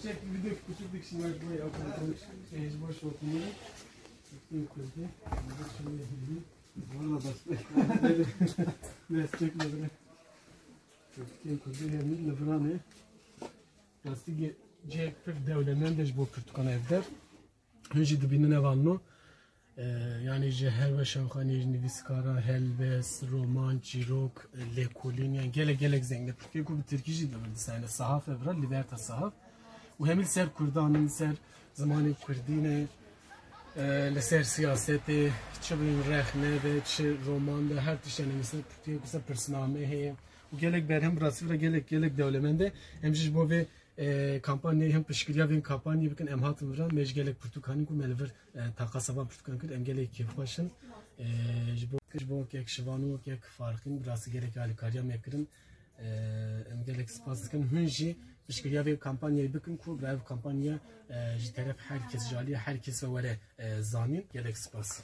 Çek video küçük bir şey var bu ya konuşuyoruz boş oturuyor. Yukarıda burada şöyle yapayım. Valla destekledim. Yukarıda hem levrane. Lastik cep devlenen de bu Portugal evler. Önce dibine ne var no? Yani her ve şankhani niviskara, helbes, roman, çirok, lekolin yani gelek zengin. Çünkü bu Türkçe de var. Yani sahaf evra, liberta sahaf. و همین سر کردانن سر زمانی کردینه لسر سیاسته چه بین رخنه و چه رومان ده هر تیشنه مثل پرسنامه هی و گلک بر هم راسی و گلک دولمنده همچنین با و kampanya hem pişkiriya ve kampanya bakın emhatım var mecgelek Portugal'ın ku melver takasaba Portugal'ın ku emgelek keyif başın bu kek şivanu kek farkın biraz gerek hali karya mekrin emgelek spasikin hünji pişkiriya ve kampanyayı bakın ku bu kampanya taraf herkes jaliye herkes ve zanin gerek spas